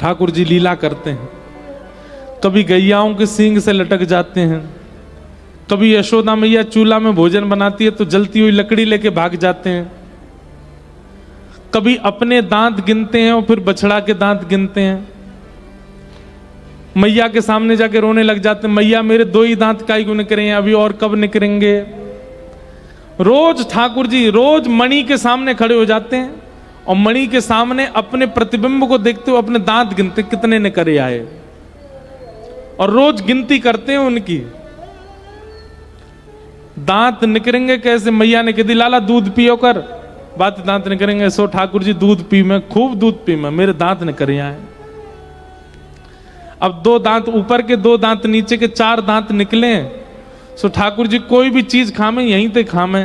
ठाकुर जी लीला करते हैं। कभी गैयाओं के सींग से लटक जाते हैं, कभी यशोदा मैया चूल्हा में भोजन बनाती है तो जलती हुई लकड़ी लेके भाग जाते हैं, कभी अपने दांत गिनते हैं और फिर बछड़ा के दांत गिनते हैं। मैया के सामने जाके रोने लग जाते हैं, मैया मेरे 2 ही दांत काहे क्यों निकले हैं, अभी और कब निकलेंगे। रोज ठाकुर जी रोज मणि के सामने खड़े हो जाते हैं और मणि के सामने अपने प्रतिबिंब को देखते हुए अपने दांत गिनते कितने निकले आए, और रोज गिनती करते हैं उनकी। दांत निकलेंगे कैसे, मैया ने कह दी लाला दूध पियो कर, बात दांत निकलेंगे। सो ठाकुर जी दूध पी मैं, खूब दूध पी मैं, मेरे दांत निकले आए। अब 2 दांत ऊपर के 2 दांत नीचे के 4 दांत निकले। सो ठाकुर जी कोई भी चीज खामे यहीं ते खामे,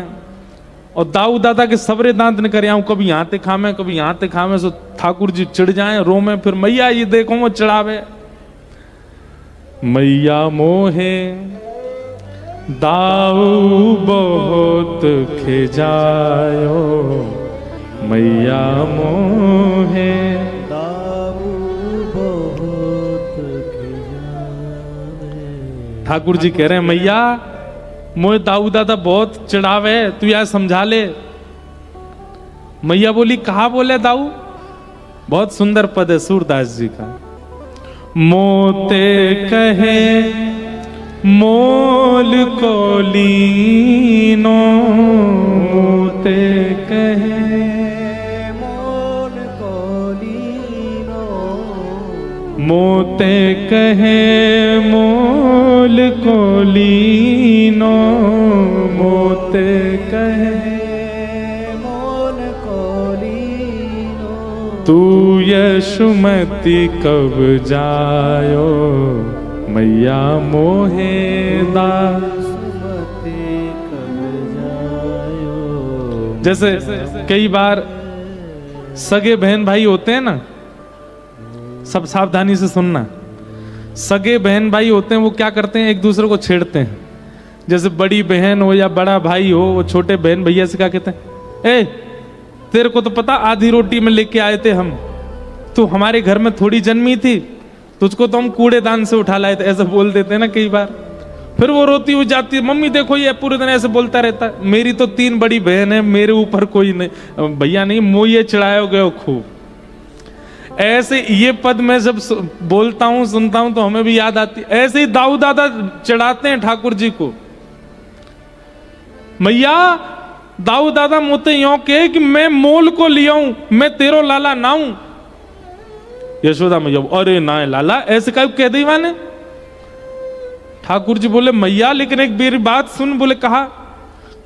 और दाऊ दादा के सबरे दांत निकले आऊं, कभी यहां ते खामे कभी यहां ते खामे। सो ठाकुर जी चिढ़ जाए, रोमे, फिर मैया ये देखो वो चिढ़ावे। मैया मोहे दाऊ बहुत खिजायो, मैया मोहे दाऊ बहुत खिजाए। ठाकुर जी कह रहे हैं मैया मोहे दाऊ दादा बहुत चिढ़ावे, तू यार समझा ले। मैया बोली कहा बोले दाऊ। बहुत सुंदर पद है सूरदास जी का। मोते कहे मोल को लीनो, मोते कहे मोल को लीनो, मोते कहे मोल को लीनो, मोते कहे मोल को लीनो, तू यशुमती कब जायो, मैया मोहे दासुमती कब जायो। जैसे कई बार सगे बहन भाई होते हैं ना, सब सावधानी से सुनना। सगे बहन भाई होते हैं, वो क्या करते हैं, एक दूसरे को छेड़ते हैं। जैसे बड़ी बहन हो या बड़ा भाई हो, वो छोटे बहन भैया से क्या कहते हैं, ए तेरे को तो पता आधी रोटी में लेके आए थे हम, तू हमारे घर में थोड़ी जन्मी थी, तुझको तो हम कूड़ेदान से उठा लाए थे, ऐसा बोल देते हैं ना कई बार। फिर वो रोती हुई जाती है, मम्मी देखो ये पूरे दिन ऐसे बोलता रहता है, मेरी तो 3 बड़ी बहन है, मेरे ऊपर कोई नहीं, भैया नहीं, मोये चढ़ाए गए खूब। ऐसे ये पद मैं जब बोलता हूं सुनता हूं तो हमें भी याद आती है। ऐसे ही दाऊ दादा चढ़ाते हैं ठाकुर जी को। मैया दाऊ दादा मोते यो के कि मैं मोल को लियाऊं, मैं तेरो लाला नाऊं। यशोदा मैया अरे ना लाला ऐसे का कह दी माने। ठाकुर जी बोले मैया लेकिन एक मेरी बात सुन। बोले कहा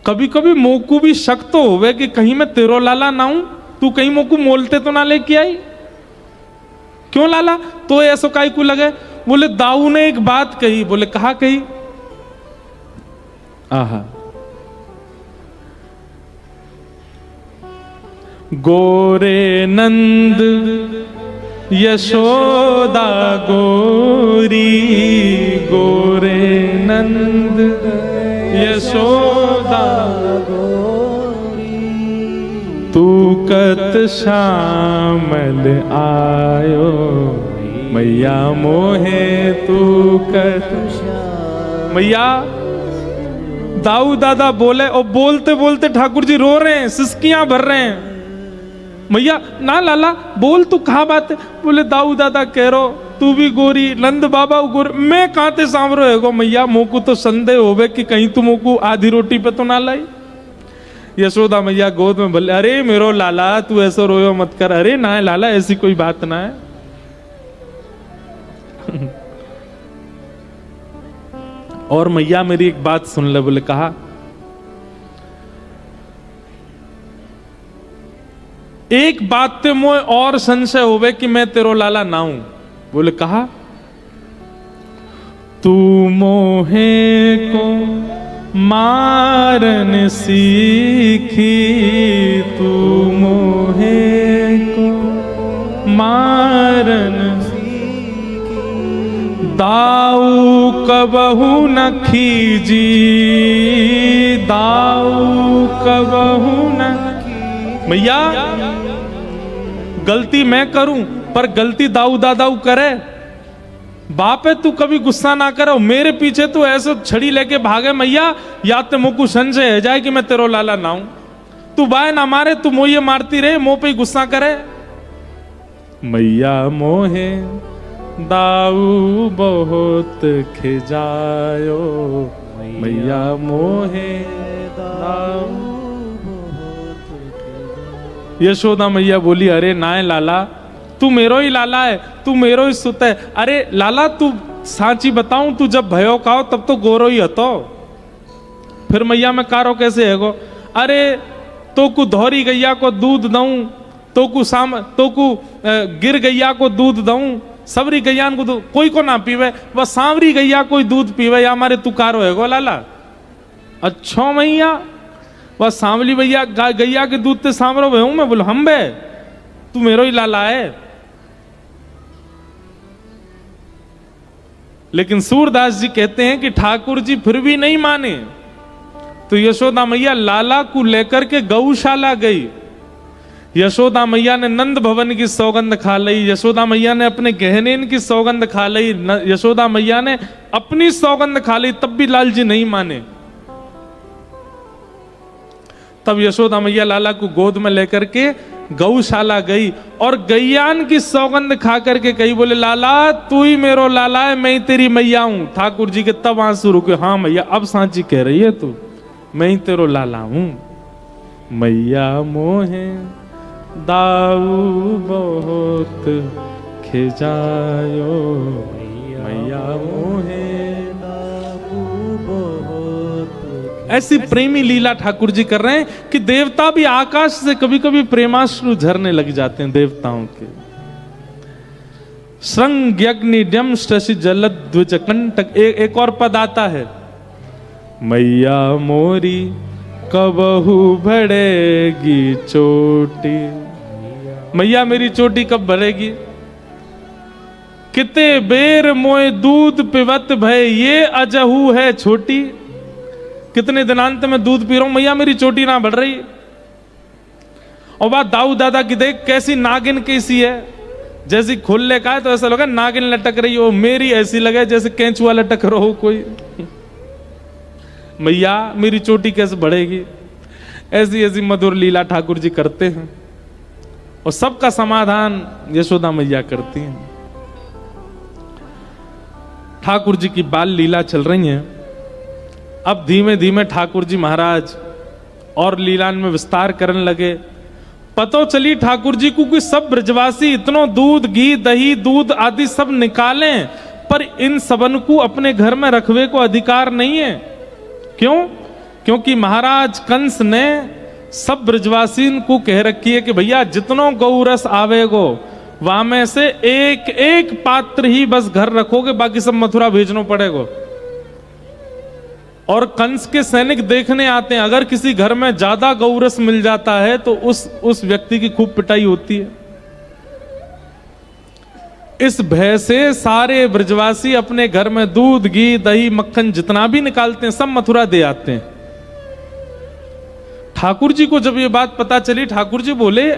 कभी कभी मोकू भी शक तो होवे कि कहीं मैं तेरो लाला ना हूं, तू कहीं मोकू मोलते तो ना लेके आई। क्यों लाला तो ऐसा काई को लगे। बोले दाऊ ने एक बात कही। बोले कहा कही। आहा गोरे नंद यशोदा गोरी, गोरे नंद यशोदा गोरी, तू कत शामल आयो, मैया मोहे तू कत। मैया दाऊ दादा बोले और बोलते बोलते ठाकुर जी रो रहे हैं, सिसकियां भर रहे हैं। मैया ना लाला बोल तू कहा बात है। बोले दाऊ दादा कह रो तू भी गोरी, नंद बाबा गोरी, मैं कहां ते सांवरो है मैया, मोकू तो संदेह होवे कि कहीं तू मोकू आधी रोटी पे तो ना लाई। यशोदा मैया गोद में बोले अरे मेरो लाला तू ऐसा रोयो मत कर। अरे ना है लाला ऐसी कोई बात ना है। और मैया मेरी एक बात सुन ले। बोले कहा एक बात ते मोए और संशय होवे कि मैं तेरो लाला ना हूं। बोले कहा तू मोहे को मारन सीखी, तू मोहे को मारन सीखी, दाऊ कबहू न खीजी, दाऊ कबहू न। मैया गलती मैं करूं पर गलती दाऊ दादाऊ करे, बाप है तू कभी गुस्सा ना करो, मेरे पीछे तू ऐसे छड़ी लेके भागे मैया, या ते मुकु संजय है जाए कि मैं तेरो लाला ना हूं, तू बाय ना मारे, तू मोये मारती रहे, मुंह पे गुस्सा करे। मैया मोहे दाऊ बहुत खिजायो, मैया मोहे दाऊ। यशोदा मैया बोली, अरे नाय लाला, तू मेरो ही लाला है, तू मेरो ही सुत है। अरे लाला तू साची बताऊं, तू जब भयो खाओ तब तो गोरो ही हतो, फिर मैया मैं कारो कैसे है गो? अरे तो कु धौरी गैया को दूध दऊं, तो कु गिर गैया को दूध दऊं, सबरी गैया को दूध कोई को ना पीवे, वह सांवरी गैया कोई दूध पीवे, या हमारे तू कारो है गो लाला? अच्छा मैया, वह सांवली भैया गैया के दूध ते सांवरो भे हूं मैं? बोलो हम बे, तू मेरो ही लाला है। लेकिन सूरदास जी कहते हैं कि ठाकुर जी फिर भी नहीं माने, तो यशोदा मैया लाला को लेकर के गौशाला गई। यशोदा मैया ने नंद भवन की सौगंध खा ली, यशोदा मैया ने अपने गहनेन की सौगंध खा ली, यशोदा मैया ने अपनी सौगंध खा ली, तब भी लाल जी नहीं माने। तब यशोदा मैया लाला को गोद में लेकर के गौशाला गई और गैयान की सौगंध खा करके कही, बोले लाला तू ही मेरो लाला है, मैं ही तेरी मैया हूं। ठाकुर जी के तब आंसू रुके, हाँ मैया अब सांची कह रही है तू, मैं ही तेरो लाला हूं। मैया मोहे दाऊ बहुत खिजायो, मैया मोहे दाऊ बहुत। ऐसी प्रेमी लीला ठाकुर जी कर रहे हैं कि देवता भी आकाश से कभी कभी प्रेमाश्रु झरने लग जाते हैं देवताओं के। श्रृंग यज्ञ शशि जलद द्विज कंटक। एक और पद आता है, मैया मोरी कबहू बढ़ेगी चोटी, मैया मेरी चोटी कब बढ़ेगी? किते बेर मोए दूध पिबत भय ये अजहू है छोटी। कितने दिनांत में दूध पी रहा हूं, मैया मेरी चोटी ना बढ़ रही। और बात दाऊ दादा की देख कैसी नागिन कैसी है, जैसी खुल्ले का है तो ऐसा लगा नागिन लटक रही हो, मेरी ऐसी लगे जैसे केंचुआ लटक रहा हो कोई। मैया मेरी चोटी कैसे बढ़ेगी? ऐसी ऐसी मधुर लीला ठाकुर जी करते हैं और सबका समाधान यशोदा मैया करती हैं। ठाकुर जी की बाल लीला चल रही है। अब धीमे धीमे ठाकुर जी महाराज और लीला में विस्तार करने लगे। पतो चली ठाकुर जी को कि सब ब्रजवासी इतनो दूध घी दही दूध आदि सब निकालें, पर इन सबन को अपने घर में रखवे को अधिकार नहीं है। क्यों? क्योंकि महाराज कंस ने सब ब्रजवासी को कह रखी है कि भैया जितनो गौरस आवेगो वहां में से एक एक पात्र ही बस घर रखोगे, बाकी सब मथुरा भेजना पड़ेगा। और कंस के सैनिक देखने आते हैं, अगर किसी घर में ज्यादा गौरस मिल जाता है तो उस व्यक्ति की खूब पिटाई होती है। इस भय से सारे ब्रजवासी अपने घर में दूध घी दही मक्खन जितना भी निकालते हैं सब मथुरा दे आते हैं। ठाकुर जी को जब ये बात पता चली, ठाकुर जी बोले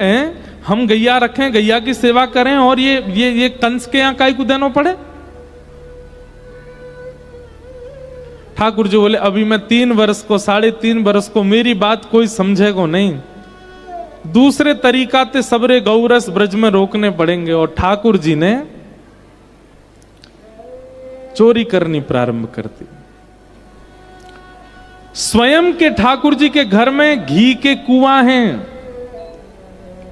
हम गैया रखें, गैया की सेवा करें और ये कंस के यहां काई को देना पड़े? ठाकुर जी बोले अभी मैं 3 वर्ष को 3.5 वर्ष को मेरी बात कोई समझेगा नहीं, दूसरे तरीका ते सबरे गौरस ब्रज में रोकने पड़ेंगे। और ठाकुर जी ने चोरी करनी प्रारंभ कर दी। स्वयं के ठाकुर जी के घर में घी के कुआं हैं,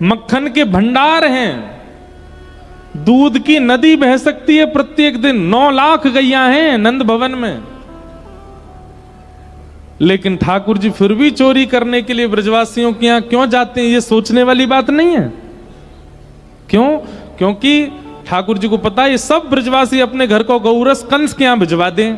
मक्खन के भंडार हैं, दूध की नदी बह सकती है प्रत्येक दिन, 9 लाख गैया हैं नंद भवन में। लेकिन ठाकुर जी फिर भी चोरी करने के लिए ब्रजवासियों के यहां क्यों जाते हैं, ये सोचने वाली बात नहीं है। क्यों? क्योंकि ठाकुर जी को पता है ये सब ब्रजवासी अपने घर को गौरस कंस के यहां भिजवा दें।